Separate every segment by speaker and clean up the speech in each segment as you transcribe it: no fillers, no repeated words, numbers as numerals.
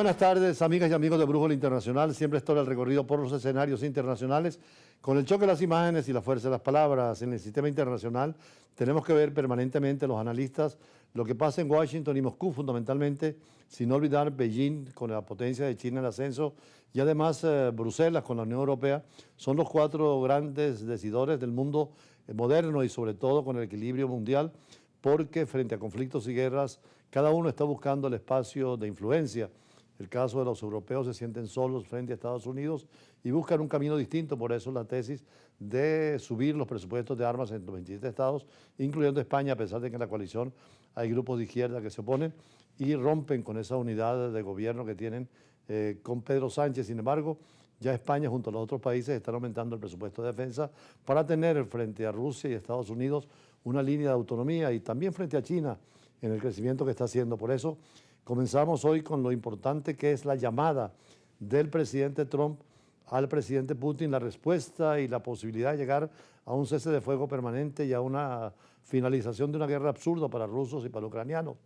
Speaker 1: buenas tardes, amigas y amigos de Brújula Internacional. Siempre estoy el recorrido por los escenarios internacionales. Con el choque de las imágenes y la fuerza de las palabras en el sistema internacional, tenemos que ver permanentemente los analistas lo que pasa en Washington y Moscú fundamentalmente, sin olvidar Beijing con la potencia de China en ascenso y además Bruselas con la Unión Europea. Son los cuatro grandes decidores del mundo moderno y sobre todo con el equilibrio mundial, porque frente a conflictos y guerras, cada uno está buscando el espacio de influencia. El caso de los europeos se sienten solos frente a Estados Unidos y buscan un camino distinto, por eso la tesis de subir los presupuestos de armas en los 27 estados, incluyendo España, a pesar de que en la coalición hay grupos de izquierda que se oponen y rompen con esa unidad de gobierno que tienen con Pedro Sánchez. Sin embargo, ya España junto a los otros países están aumentando el presupuesto de defensa para tener frente a Rusia y Estados Unidos una línea de autonomía y también frente a China en el crecimiento que está haciendo. Por eso comenzamos hoy con lo importante que es la llamada del presidente Trump al presidente Putin, la respuesta y la posibilidad de llegar a un cese de fuego permanente y a una finalización de una guerra absurda para rusos y para ucranianos.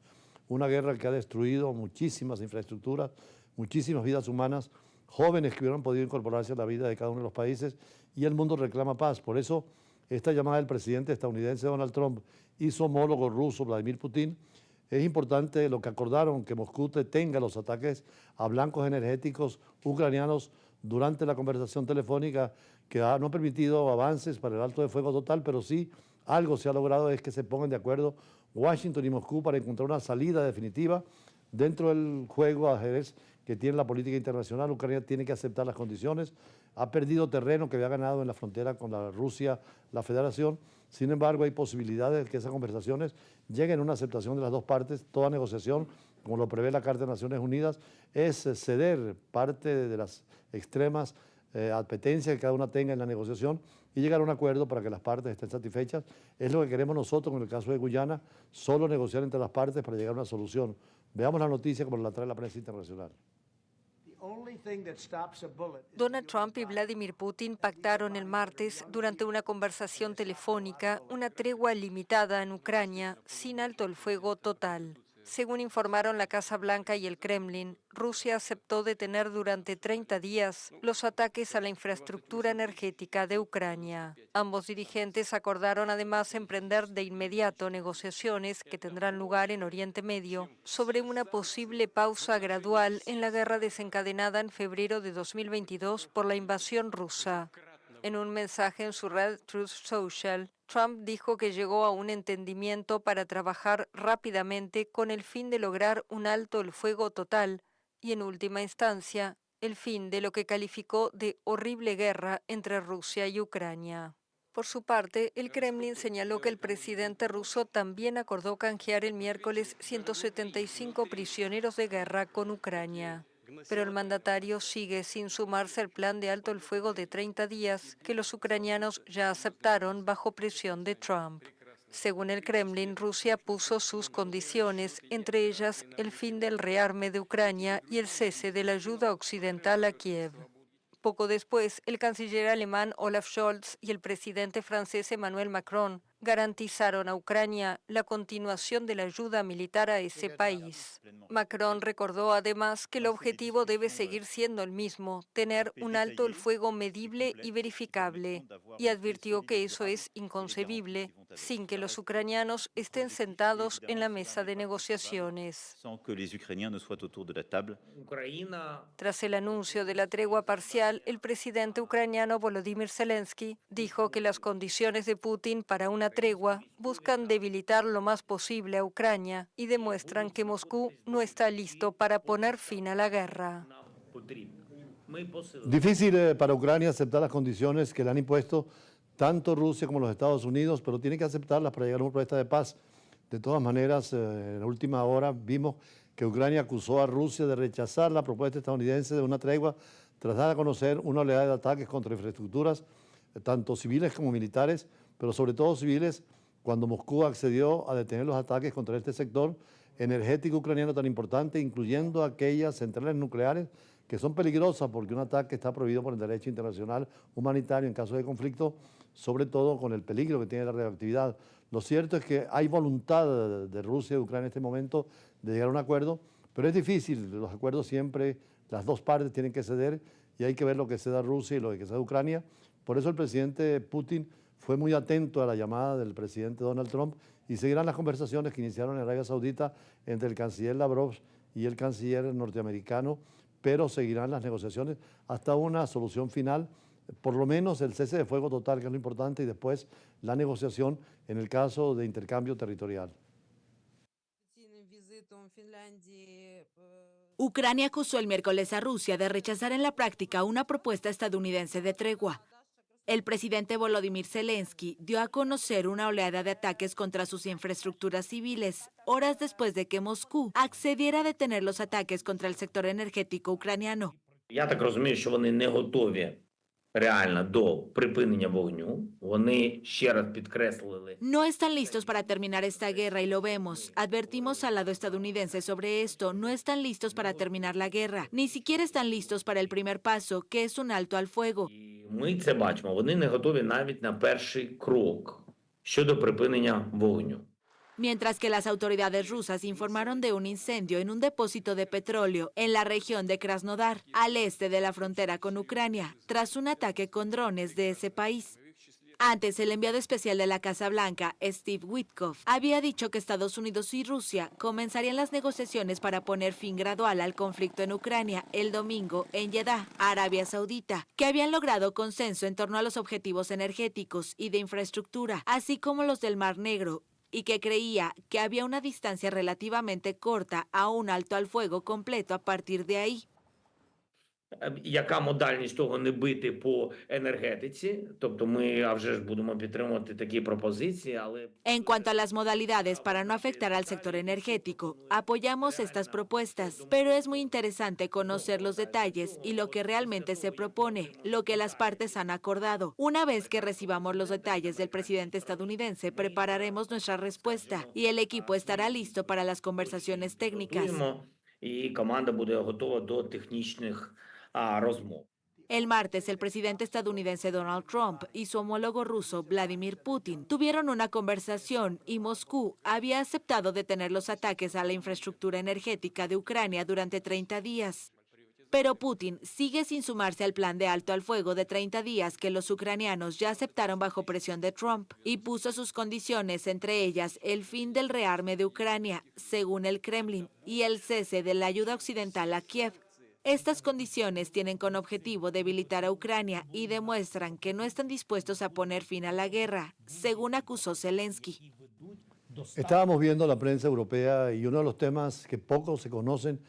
Speaker 1: Una guerra que ha destruido muchísimas infraestructuras, muchísimas vidas humanas, jóvenes que hubieran podido incorporarse a la vida de cada uno de los países y el mundo reclama paz. Por eso esta llamada del presidente estadounidense Donald Trump y su homólogo ruso Vladimir Putin, es importante lo que acordaron, que Moscú detenga los ataques a blancos energéticos ucranianos durante la conversación telefónica, que no ha permitido avances para el alto de fuego total, pero sí algo se ha logrado, es que se pongan de acuerdo Washington y Moscú para encontrar una salida definitiva dentro del juego ajedrez que tiene la política internacional. Ucrania tiene que aceptar las condiciones, ha perdido terreno que había ganado en la frontera con la Rusia, la Federación. Sin embargo, hay posibilidades de que esas conversaciones lleguen a una aceptación de las dos partes. Toda negociación, como lo prevé la Carta de Naciones Unidas, es ceder parte de las extremas apetencias que cada una tenga en la negociación y llegar a un acuerdo para que las partes estén satisfechas. Es lo que queremos nosotros con el caso de Guyana, solo negociar entre las partes para llegar a una solución. Veamos la noticia como la trae la prensa internacional.
Speaker 2: Donald Trump y Vladimir Putin pactaron el martes, durante una conversación telefónica, una tregua limitada en Ucrania, sin alto el fuego total. Según informaron la Casa Blanca y el Kremlin, Rusia aceptó detener durante 30 días los ataques a la infraestructura energética de Ucrania. Ambos dirigentes acordaron además emprender de inmediato negociaciones que tendrán lugar en Oriente Medio sobre una posible pausa gradual en la guerra desencadenada en febrero de 2022 por la invasión rusa. En un mensaje en su red Truth Social, Trump dijo que llegó a un entendimiento para trabajar rápidamente con el fin de lograr un alto el fuego total y, en última instancia, el fin de lo que calificó de horrible guerra entre Rusia y Ucrania. Por su parte, el Kremlin señaló que el presidente ruso también acordó canjear el miércoles 175 prisioneros de guerra con Ucrania. Pero el mandatario sigue sin sumarse al plan de alto el fuego de 30 días que los ucranianos ya aceptaron bajo presión de Trump. Según el Kremlin, Rusia puso sus condiciones, entre ellas el fin del rearme de Ucrania y el cese de la ayuda occidental a Kiev. Poco después, el canciller alemán Olaf Scholz y el presidente francés Emmanuel Macron garantizaron a Ucrania la continuación de la ayuda militar a ese país. Macron recordó además que el objetivo debe seguir siendo el mismo, tener un alto el fuego medible y verificable, y advirtió que eso es inconcebible sin que los ucranianos estén sentados en la mesa de negociaciones. Tras el anuncio de la tregua parcial, el presidente ucraniano Volodymyr Zelensky dijo que las condiciones de Putin para una tregua buscan debilitar lo más posible a Ucrania y demuestran que Moscú no está listo para poner fin a la guerra.
Speaker 1: Difícil para Ucrania aceptar las condiciones que le han impuesto tanto Rusia como los Estados Unidos, pero tiene que aceptarlas para llegar a una propuesta de paz. De todas maneras, en la última hora vimos que Ucrania acusó a Rusia de rechazar la propuesta estadounidense de una tregua tras dar a conocer una oleada de ataques contra infraestructuras, tanto civiles como militares, pero sobre todo civiles, cuando Moscú accedió a detener los ataques contra este sector energético ucraniano tan importante, incluyendo aquellas centrales nucleares que son peligrosas porque un ataque está prohibido por el derecho internacional humanitario en caso de conflicto, sobre todo con el peligro que tiene la radioactividad. Lo cierto es que hay voluntad de Rusia y Ucrania en este momento de llegar a un acuerdo, Pero es difícil, los acuerdos siempre, las dos partes tienen que ceder y hay que ver lo que ceda Rusia y lo que ceda Ucrania. Por eso el presidente Putin fue muy atento a la llamada del presidente Donald Trump y seguirán las conversaciones que iniciaron en Arabia Saudita entre el canciller Lavrov y el canciller norteamericano, pero seguirán las negociaciones hasta una solución final, por lo menos el cese de fuego total, que es lo importante, y después la negociación en el caso de intercambio territorial.
Speaker 3: Ucrania acusó el miércoles a Rusia de rechazar en la práctica una propuesta estadounidense de tregua. El presidente Volodymyr Zelensky dio a conocer una oleada de ataques contra sus infraestructuras civiles, horas después de que Moscú accediera a detener los ataques contra el sector energético ucraniano.
Speaker 4: Я так розумію, що вони не готові реально до припинення вогню. Вони ще раз підкреслили.
Speaker 3: No están listos para terminar esta guerra y lo vemos. Advertimos al lado estadounidense sobre esto. No están listos para terminar la guerra. Ni siquiera están listos para el primer paso, que es un alto al fuego.
Speaker 4: І ми це бачимо. Вони не готові навіть на перший крок щодо припинення вогню.
Speaker 3: Mientras que las autoridades rusas informaron de un incendio en un depósito de petróleo en la región de Krasnodar, al este de la frontera con Ucrania, tras un ataque con drones de ese país. Antes, el enviado especial de la Casa Blanca, Steve Witkoff, había dicho que Estados Unidos y Rusia comenzarían las negociaciones para poner fin gradual al conflicto en Ucrania el domingo en Jeddah, Arabia Saudita, que habían logrado consenso en torno a los objetivos energéticos y de infraestructura, así como los del Mar Negro, y que creía que había una distancia relativamente corta a un alto al fuego completo a partir de ahí.
Speaker 4: Яка модальність того не бити по енергетиці? Тобто ми, а вже ж будемо підтримувати такі пропозиції, але...
Speaker 3: En cuanto a las modalidades para no afectar al sector energético, apoyamos estas propuestas, pero es muy interesante conocer los detalles y lo que realmente se propone, lo que las partes han acordado. Una vez que recibamos los detalles del presidente estadounidense, prepararemos nuestra respuesta y el equipo estará listo para las conversaciones técnicas.
Speaker 4: І команда буде готова до технічних розмов.
Speaker 3: El martes, el presidente estadounidense Donald Trump y su homólogo ruso Vladimir Putin tuvieron una conversación y Moscú había aceptado detener los ataques a la infraestructura energética de Ucrania durante 30 días. Pero Putin sigue sin sumarse al plan de alto al fuego de 30 días que los ucranianos ya aceptaron bajo presión de Trump y puso sus condiciones, entre ellas el fin del rearme de Ucrania, según el Kremlin, y el cese de la ayuda occidental a Kiev. Estas condiciones tienen con objetivo debilitar a Ucrania y demuestran que no están dispuestos a poner fin a la guerra, según acusó Zelensky.
Speaker 1: Estábamos viendo la prensa europea y uno de los temas que pocos se conocen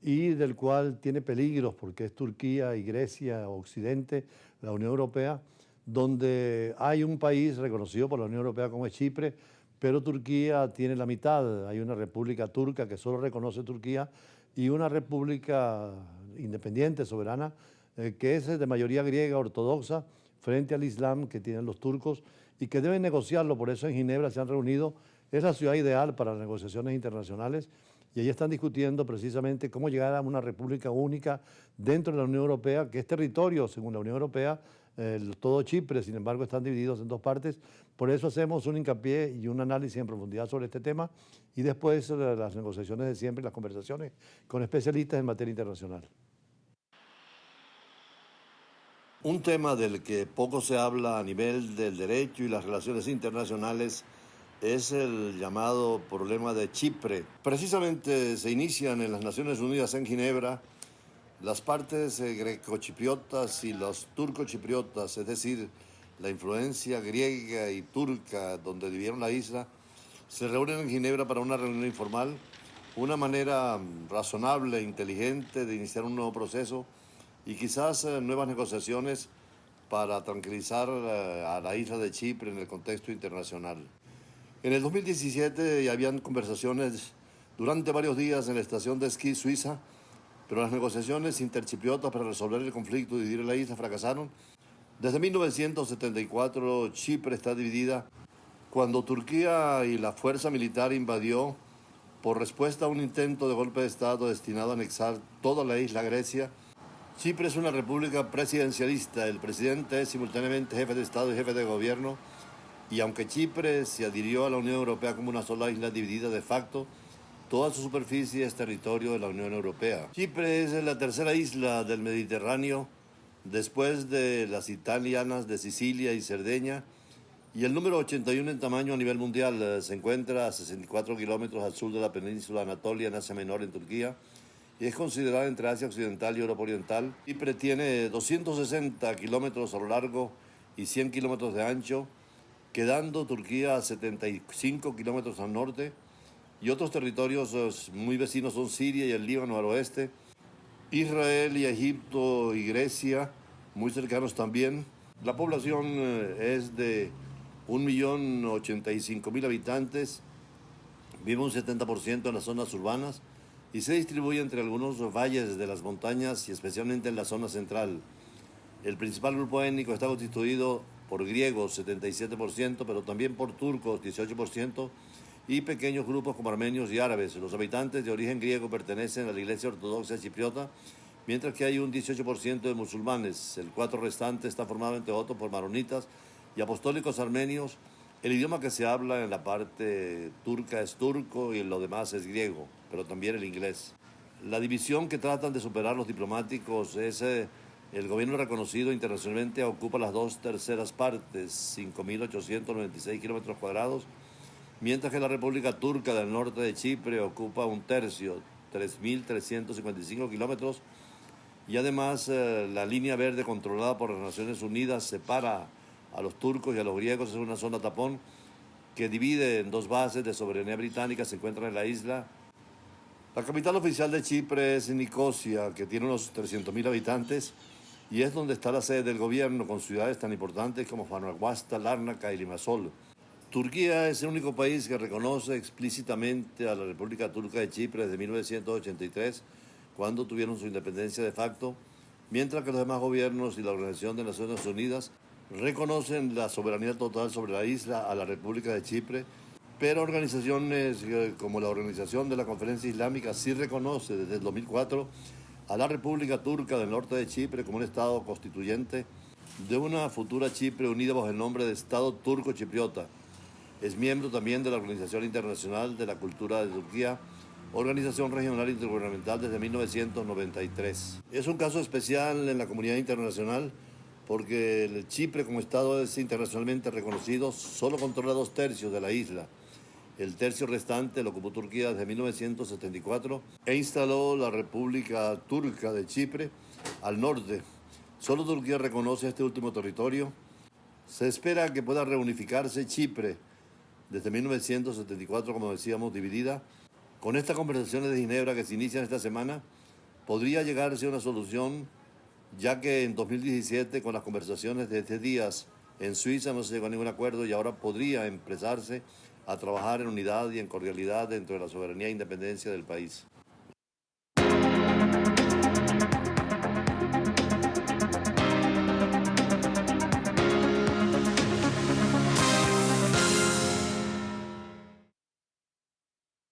Speaker 1: y del cual tiene peligros, porque es Turquía y Grecia, Occidente, la Unión Europea, donde hay un país reconocido por la Unión Europea como es Chipre, pero Turquía tiene la mitad. Hay una república turca que solo reconoce Turquía y una república independiente, soberana, que es de mayoría griega ortodoxa, frente al Islam que tienen los turcos y que deben negociarlo. Por eso en Ginebra se han reunido. Es la ciudad ideal para las negociaciones internacionales y ahí están discutiendo precisamente cómo llegar a una república única dentro de la Unión Europea, que es territorio, según la Unión Europea, todo Chipre, sin embargo, están divididos en dos partes. Por eso hacemos un hincapié y un análisis en profundidad sobre este tema y después las negociaciones de siempre, las conversaciones con especialistas en materia internacional. Un tema del que poco se habla a nivel del derecho y las relaciones internacionales es el llamado problema de Chipre. Precisamente se inician en las Naciones Unidas en Ginebra las partes grecochipriotas y los turcochipriotas, es decir, la influencia griega y turca donde vivieron la isla, se reúnen en Ginebra para una reunión informal, una manera razonable e inteligente de iniciar un nuevo proceso y quizás nuevas negociaciones para tranquilizar a la isla de Chipre en el contexto internacional. En el 2017 ya habían conversaciones durante varios días en la estación de esquí suiza, pero las negociaciones interchipriotas para resolver el conflicto y dividir la isla fracasaron. Desde 1974 Chipre está dividida. Cuando Turquía y la fuerza militar invadió por respuesta a un intento de golpe de Estado destinado a anexar toda la isla a Grecia, Chipre es una república presidencialista. El presidente es simultáneamente jefe de Estado y jefe de gobierno. Y aunque Chipre se adhirió a la Unión Europea como una sola isla dividida de facto,
Speaker 5: Toda su superficie es territorio de la Unión Europea. Chipre es la tercera isla del Mediterráneo después de las italianas de Sicilia y Cerdeña, y el número 81 en tamaño a nivel mundial. Se encuentra a 64 kilómetros al sur de la península Anatolia, en Asia Menor, en Turquía, y es considerada entre Asia Occidental y Europa Oriental. Chipre tiene 260 kilómetros a lo largo y 100 kilómetros de ancho, quedando Turquía a 75 kilómetros al norte, y otros territorios muy vecinos son Siria y el Líbano al oeste, Israel y Egipto y Grecia, muy cercanos también. La población es de 1.085.000 habitantes, vive un 70% en las zonas urbanas y se distribuye entre algunos valles de las montañas y especialmente en la zona central. El principal grupo étnico está constituido por griegos, 77%, pero también por turcos, 18%, y pequeños grupos como armenios y árabes. Los habitantes de origen griego pertenecen a la Iglesia Ortodoxa Chipriota, mientras que hay un 18% de musulmanes. El 4% restante está formado, entre otros, por maronitas y apostólicos armenios. El idioma que se habla en la parte turca es turco y en lo demás es griego, pero también el inglés. La división que tratan de superar los diplomáticos es el gobierno reconocido internacionalmente ocupa las 2/3 partes, 5.896 kilómetros cuadrados, mientras que la República Turca del Norte de Chipre ocupa 1/3, 3.355 kilómetros, y además la línea verde controlada por las Naciones Unidas separa a los turcos y a los griegos. Es una zona tapón que divide en dos bases de soberanía británica, se encuentran en la isla. La capital oficial de Chipre es Nicosia, que tiene unos 300.000 habitantes, y es donde está la sede del gobierno, con ciudades tan importantes como Famagusta, Lárnaca y Limassol. Turquía es el único país que reconoce explícitamente a la República Turca de Chipre desde 1983, cuando tuvieron su independencia de facto, mientras que los demás gobiernos y la Organización de Naciones Unidas reconocen la soberanía total sobre la isla a la República de Chipre, pero organizaciones como la Organización de la Conferencia Islámica sí reconoce desde el 2004 a la República Turca del Norte de Chipre como un Estado constituyente de una futura Chipre unida bajo el nombre de Estado Turco Chipriota. Es miembro también de la Organización Internacional de la Cultura de Turquía, organización regional intergubernamental desde 1993. Es un caso especial en la comunidad internacional porque el Chipre como Estado es internacionalmente reconocido, solo controla 2/3 de la isla. El tercio restante lo ocupó Turquía desde 1974 e instaló la República Turca de Chipre al norte. Solo Turquía reconoce este último territorio. Se espera que pueda reunificarse Chipre desde 1974, como decíamos, dividida. Con estas conversaciones de Ginebra que se inician esta semana, podría llegarse a una solución, ya que en 2017, con las conversaciones de este días en Suiza, no se llegó a ningún acuerdo, y ahora podría empezarse a trabajar en unidad y en cordialidad dentro de la soberanía e independencia del país.